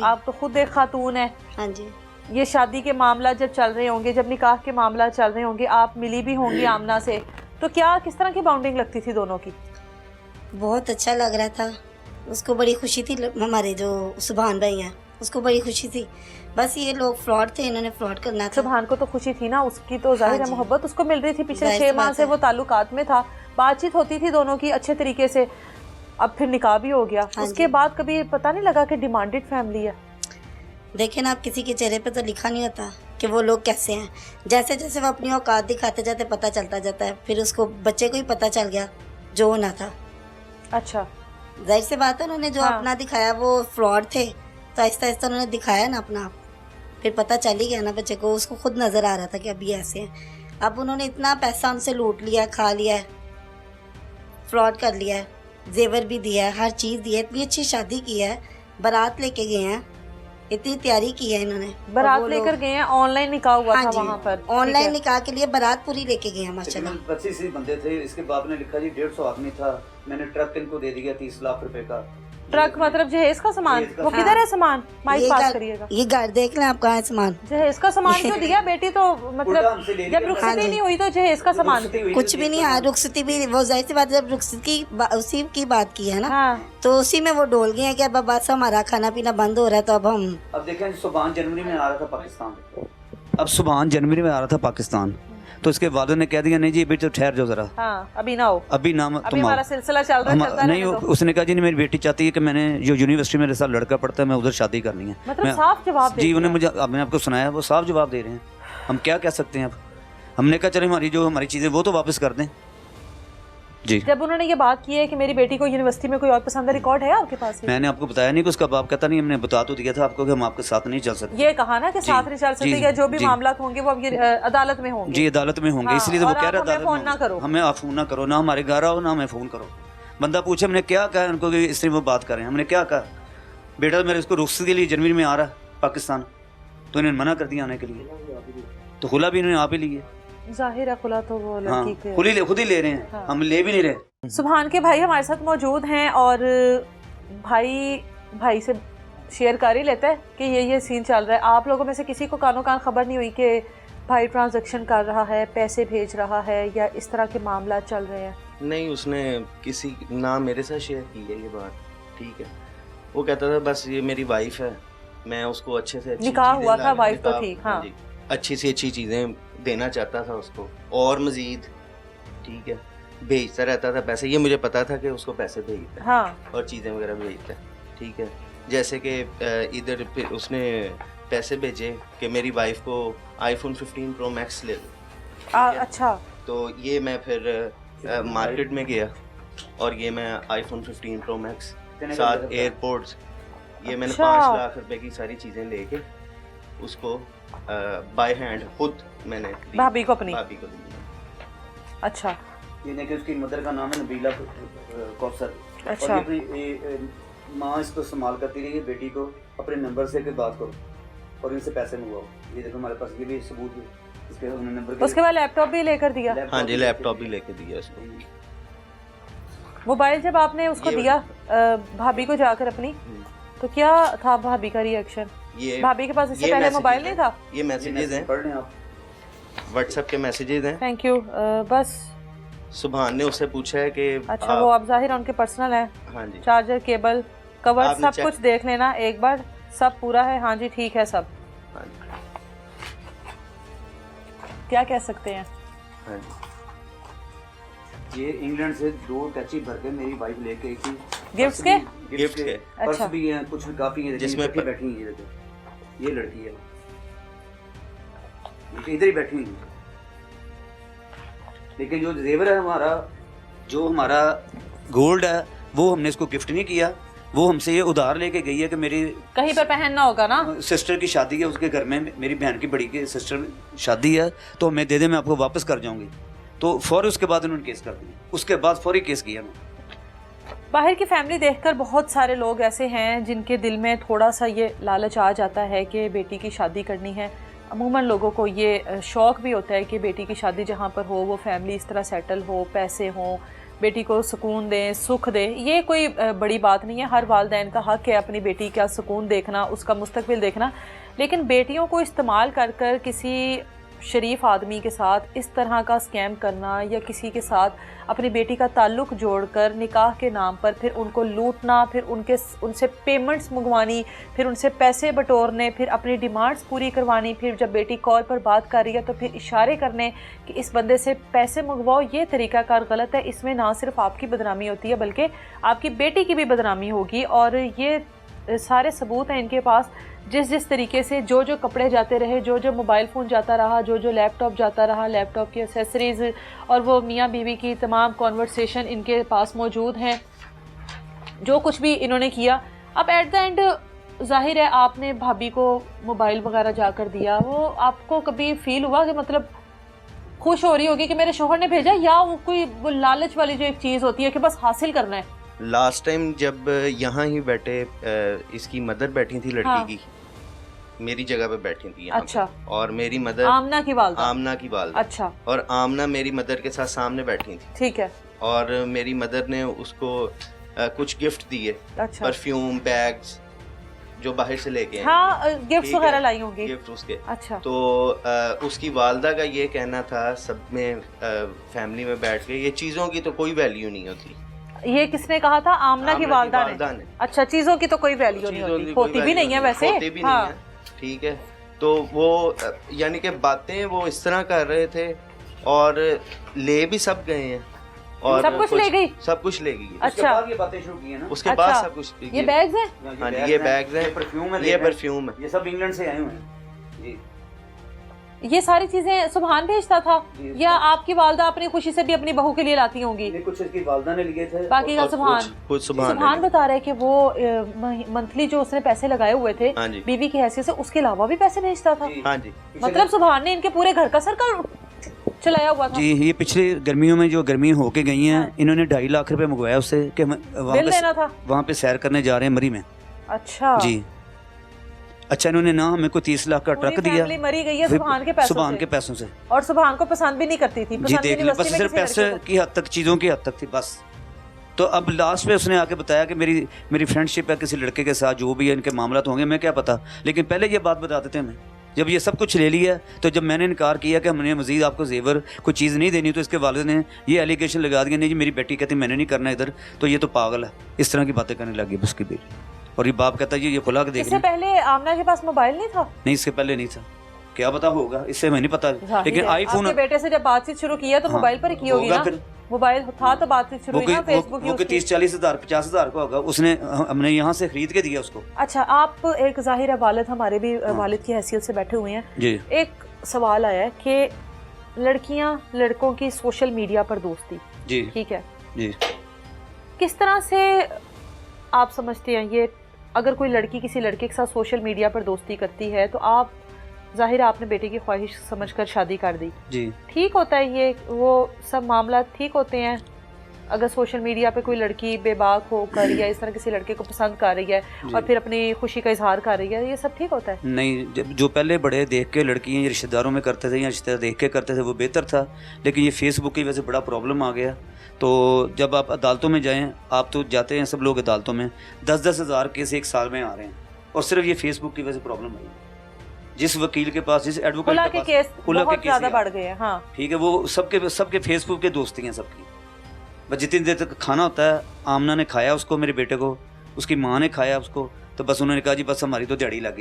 आप तो खुद एक खातून है। हाँ जी। ये शादी के मामला जब चल रहे होंगे, जब निकाह के मामला चल रहे होंगे, आप मिली भी होंगी आमना से, तो क्या किस तरह की बाउंडिंग लगती थी दोनों की? बहुत अच्छा लग रहा था, उसको बड़ी खुशी थी। हमारे जो सुभान भाई हैं उसको बड़ी खुशी थी। बस ये लोग फ्रॉड थे, इन्होंने फ्रॉड करना था। सुभान को तो खुशी थी ना, उसकी तो जाहिर है मोहब्बत उसको मिल रही थी। पिछले 6 माह से वो ताल्लुकात में था, बातचीत होती थी दोनों की अच्छे तरीके से। अब फिर निकाह भी हो गया। उसके बाद कभी पता नहीं लगा कि डिमांडेड फैमिली है? देखें ना, आप किसी के चेहरे पे तो लिखा नहीं होता कि वो लोग कैसे हैं। जैसे जैसे वो अपनी औकात दिखाते जाते पता चलता जाता है। फिर उसको बच्चे को ही पता चल गया जो होना था। अच्छा, जाहिर सी बात है, उन्होंने जो अपना दिखाया वो फ्रॉड थे, तो आहिस्ता आहिस्ता उन्होंने दिखाया ना अपना आप। फिर पता चल ही गया ना बच्चे को, उसको खुद नज़र आ रहा था कि अभी ऐसे हैं। अब उन्होंने इतना पैसा उनसे लूट लिया, खा लिया है, फ्रॉड कर लिया है, जेवर भी दिया है, हर चीज़ दी है, इतनी अच्छी शादी की है, बारात लेके गए हैं, इतनी तैयारी की है इन्होंने। बारात लेकर गए हैं, ऑनलाइन निकाह हुआ था वहाँ पर। ऑनलाइन निकाह के लिए बारात पूरी लेके गए हैं माशाल्लाह। 25 ही बंदे थे। इसके बाप ने लिखा जी 150 आदमी था, मैंने ट्रक इनको दे दिया 30 लाख रुपए का। ट्रक मतलब जहेज का सामान? वो किधर है सामान? माइक पास करिएगा। ये घर देख लें आप, कहाँ है सामान? जहेज का सामान क्यों दिया? बेटी तो मतलब जब रुखसती नहीं हुई तो जहेज का सामान कुछ भी नहीं। हाँ, रुखसती भी वो जाहिर सी बात, जब रुखसती उसी की बात की है ना, तो उसी में वो डोल गए हैं कि अब बस हमारा खाना पीना बंद हो रहा है, तो अब हम अब देखें सुभान जनवरी में आ रहा था पाकिस्तान। अब सुभान जनवरी में आ रहा था पाकिस्तान, तो इसके वालिद ने कह दिया नहीं जी बेटी तो ठहर जाओ जरा, अभी ना हो, अभी ना अभी हमारा सिलसिला चल रहा है, चलता नहीं। उसने कहा जी नहीं, मेरी बेटी चाहती है कि मैंने जो यूनिवर्सिटी में मेरे साथ लड़का पढ़ता है मैं उधर शादी करनी है। मतलब साफ जवाब जी, उन्हें मुझे मैंने आपको सुनाया, वो साफ जवाब दे रहे हैं। हम क्या कह सकते हैं अब? हमने कहा चले हमारी चीज़ें वो तो वापस कर दें जी। जब उन्होंने ये बात की है कि मेरी बेटी को यूनिवर्सिटी में कोई और पसंद है, रिकॉर्ड है आपके पास? मैंने आपको बताया नहीं कि उसका बाप कहता नहीं, हमने बता तो दिया था आपको कि हम आपके साथ नहीं चल सकते। ये कहा ना कि साथ नहीं चल सकते, या जो भी मामला होंगे वो अब ये अदालत में होंगे। जी, अदालत में होंगे। इसलिए तो वो कह रहा था फोन ना करो, हमें आप फोन ना करो, ना हमारे घर आओ, ना हमें फोन करो। बंदा पूछे हमने क्या कहा उनको कि इस तरह वो बात करें, हमने क्या कहा? बेटा मेरे इसको रुख्सत के लिए जनवरी में आ रहा है पाकिस्तान, तो इन्होंने मना कर दिया आने के लिए, तो खुला भी इन्होंने आप ही लिए। जाहिर है खुला तो वो लड़की के खुद ही ले रहे हैं, हम ले भी नहीं रहे। सुभान के भाई हमारे साथ मौजूद हैं और भाई से शेयर कर ही लेता है कि ये सीन चल रहा है। आप लोगों में से किसी को कानो कान खबर नहीं हुई कि भाई ट्रांजैक्शन कर रहा है, पैसे भेज रहा है, या इस तरह के मामला चल रहे हैं? नहीं, उसने किसी ना मेरे साथ शेयर की है ये बात, ठीक है। वो कहता था बस ये मेरी वाइफ है, मैं उसको अच्छे से निकाह हुआ था, वाइफ तो ठीक, हाँ, अच्छी से अच्छी चीज़ें देना चाहता था उसको, और मज़ीद ठीक है भेजता रहता था पैसे। ये मुझे पता था कि उसको पैसे भेजता है, हाँ, और चीज़ें वगैरह भेजता है, ठीक है। जैसे कि इधर फिर उसने पैसे भेजे कि मेरी वाइफ को iPhone 15 Pro Max ले लो। अच्छा, तो ये मैं फिर मार्केट में गया और ये मैं iPhone 15 Pro Max साथ एयरपोर्ट्स, ये मैंने 5 लाख रुपए की सारी चीज़ें लेके उसको बाय हैंड खुद मैंने भाभी को दी। अच्छा, ये देखिए उसकी मदर का नाम है नबीला कौसर। अच्छा, और ये माँ इसको संभाल करती रही है बेटी को, अपने नंबर से के बात करो और इनसे पैसे मंगवाओ। ये देखो हमारे पास ये भी सबूत है इसके नंबर के। उसके बाद लैपटॉप भी लेकर दिया? हाँ जी, लैपटॉप भी लेकर दिया उसको। मोबाइल जब आपने उसको दिया भाभी को जाकर अपनी, तो क्या था भाभी का रिएक्शन? भाभी के पास इससे पहले मोबाइल नहीं था? ये मैसेजेस हैं, पढ़ लें आप, व्हाट्सएप के मैसेजेस हैं। Thank you. बस सुभान ने उससे पूछा है कि अच्छा वो अब जाहिर उनके पर्सनल है। हाँ जी, चार्जर, केबल, कवर सब कुछ देख लेना एक बार, सब पूरा है। हाँ जी, ठीक है सब। हाँ जी, क्या कह सकते हैं? हाँ जी, ये इंग्लैंड से 2 टैक्सी भर के मेरी वाइफ लेके आई थी। गिफ्ट के? पर्स भी हैं, कुछ काफी है जिसमें बैठी है। ये लड़की है, इधर ही बैठी हुई। लेकिन जो जेवर है जो हमारा गोल्ड है, वो हमने इसको गिफ्ट नहीं किया, वो हमसे ये उधार लेके गई है कि मेरी कहीं पर पहनना होगा ना, सिस्टर की शादी है उसके घर में, मेरी बहन की बड़ी की सिस्टर शादी है, तो हमें दे दे, मैं आपको वापस कर जाऊंगी। तो फौरी उसके बाद उन्होंने केस कर दिया, उसके बाद फौरी केस किया। बाहर की फैमिली देखकर बहुत सारे लोग ऐसे हैं जिनके दिल में थोड़ा सा ये लालच आ जाता है कि बेटी की शादी करनी है। अमूमन लोगों को ये शौक़ भी होता है कि बेटी की शादी जहाँ पर हो वो फैमिली इस तरह सेटल हो, पैसे हों, बेटी को सुकून दें, सुख दें, ये कोई बड़ी बात नहीं है। हर वालिदैन का हक है अपनी बेटी का सुकून देखना, उसका मुस्तकबिल देखना। लेकिन बेटियों को इस्तेमाल कर कर किसी शरीफ आदमी के साथ इस तरह का स्कैम करना या किसी के साथ अपनी बेटी का ताल्लुक़ जोड़कर निकाह के नाम पर फिर उनको लूटना, फिर उनसे पेमेंट्स मंगवानी, फिर उनसे पैसे बटोरने, फिर अपनी डिमांड्स पूरी करवानी, फिर जब बेटी कॉल पर बात कर रही है तो फिर इशारे करने कि इस बंदे से पैसे मंगवाओ, ये तरीक़ाकार गलत है। इसमें ना सिर्फ आपकी बदनामी होती है बल्कि आपकी बेटी की भी बदनामी होगी। और ये सारे सबूत हैं इनके पास। जिस तरीके से जो कपड़े जाते रहे, जो मोबाइल फ़ोन जाता रहा, जो लैपटॉप जाता रहा, लैपटॉप की एक्सेसरीज़ और वो मियाँ बीवी की तमाम कॉन्वर्सेशन इनके पास मौजूद हैं, जो कुछ भी इन्होंने किया। अब एट द एंड जाहिर है आपने भाभी को मोबाइल वगैरह जाकर दिया, वो आपको कभी फील हुआ कि मतलब खुश हो रही होगी कि मेरे शोहर ने भेजा, या वो कोई वो लालच वाली जो एक चीज़ होती है कि बस हासिल करना है? लास्ट टाइम जब यहाँ ही बैठे इसकी मदर बैठी थी लड़की हाँ। की, मेरी जगह पे बैठी थी यहाँ अच्छा। पे, और मेरी मदर आमना की वालदा। अच्छा। और आमना मेरी मदर के साथ सामने बैठी थी। ठीक है। और मेरी मदर ने उसको कुछ गिफ्ट दिए। अच्छा। परफ्यूम, बैग्स जो बाहर से लेके आए। हाँ, गिफ्ट्स वगैरह लाई होंगी। गिफ्ट उसके। अच्छा। तो उसकी वालदा का ये कहना था, सब में फैमिली में बैठ के, ये चीज़ों की तो कोई वैल्यू नहीं होती। ये किसने कहा था? आमना की वालदा ने। अच्छा, चीज़ों की तो कोई वैल्यू नहीं होती, होती भी नहीं है वैसे। होती भी नहीं है, ठीक है। तो वो यानी कि बातें वो इस तरह कर रहे थे, और ले भी सब गए हैं, और सब कुछ ले गई, सब कुछ ले गई। अच्छा। ये बातें शुरू की है ना, उसके बाद सब कुछ। ये बैग्स हैं? हाँ जी, ये बैग्स हैं, ये परफ्यूम है, ये सब इंग्लैंड से आए हुए हैं जी। ये सारी चीजें सुभान भेजता था, या आपकी वालदा अपनी खुशी से भी अपनी बहू के लिए लाती होंगी? कुछ इसकी वालदा ने लिए थे, बाकी का सुभान। कुछ सुभान बता रहे कि वो मंथली जो उसने पैसे लगाए हुए थे बीवी की हैसियत से, उसके अलावा भी पैसे भेजता था। हाँ जी। मतलब सुभान ने इनके पूरे घर का सर्कल चलाया हुआ था। जी, ये पिछले गर्मियों में जो गर्मी होके गई हैं, इन्होंने 2.5 लाख रुपए मंगवाया उससे कि वहाँ पे सैर करने जा रहे हैं मरी में। अच्छा जी। अच्छा, इन्होंने ना हमें को 30 लाख का ट्रक दिया। मरी गई है सुभान के पैसों से। और सुभान को पसंद भी नहीं करती थी। जी, देख लो, बस सिर्फ पैसे की हद तक, चीज़ों की हद तक थी बस। तो अब लास्ट में उसने आके बताया कि मेरी फ्रेंडशिप है किसी लड़के के साथ, जो भी है इनके मामला तो होंगे, मैं क्या पता। लेकिन पहले ये बात बता देते हमें। जब ये सब कुछ ले लिया, तो जब मैंने इनकार किया कि हमने मजीद आपको जेवर कोई चीज़ नहीं देनी, तो इसके वालिद ने ये एलिगेशन लगा दिया, नहीं जी मेरी बेटी कहती मैंने नहीं करना इधर, तो ये तो पागल है। इस तरह की बातें करने लगी उसकी बेटी। और ये बाप कहता है ये खुला के देख। इससे पहले आमना के पास मोबाइल नहीं था? नहीं, इससे पहले नहीं था। क्या पता होगा, इससे मैं नहीं पता। लेकिन आईफोन आपके बेटे से जब बातचीत शुरू किया तो मोबाइल पर ही की होगी ना? मोबाइल था तो बातचीत शुरू हुई ना फेसबुक की। वो 30-40 हज़ार 50 हज़ार का होगा, उसने हमने यहाँ से खरीद के दिया उसको। अच्छा, आप एक जाहिर है वालिद, हमारे भी वालिद की हैसियत से बैठे हुए हैं जी। एक सवाल आया है कि लड़कियां लड़कों की सोशल मीडिया पर दोस्ती, जी ठीक है जी, किस तरह से आप समझते हैं? ये अगर कोई लड़की किसी लड़के के साथ सोशल मीडिया पर दोस्ती करती है तो आप जाहिर आपने बेटे की ख्वाहिश समझकर शादी कर दी, जी, ठीक होता है ये? वो सब मामला ठीक होते हैं? अगर सोशल मीडिया पे कोई लड़की बेबाक होकर या इस तरह किसी लड़के को पसंद कर रही है और फिर अपनी खुशी का इजहार कर रही है, ये सब ठीक होता है? नहीं, जो पहले बड़े देख के लड़कियाँ रिश्तेदारों में करते थे या रिश्तेदार देख के करते थे वो बेहतर था। लेकिन ये फेसबुक की वजह से बड़ा प्रॉब्लम आ गया। तो जब आप अदालतों में जाएं, आप तो जाते हैं सब लोग अदालतों में, 10-10 हज़ार केस एक साल में आ रहे हैं, और सिर्फ ये फेसबुक की वजह से प्रॉब्लम आई। जिस वकील के पास, जिस एडवोकेट के पास केस बहुत ज़्यादा बढ़ गए हैं। हाँ ठीक है, वो सबके फेसबुक के दोस्ती हैं सबकी। बस जितनी देर तक खाना होता है, आमना ने खाया उसको, मेरे बेटे को, उसकी माँ ने खाया उसको, तो बस उन्होंने कहा जी बस हमारी तो दिहाड़ी लग गई।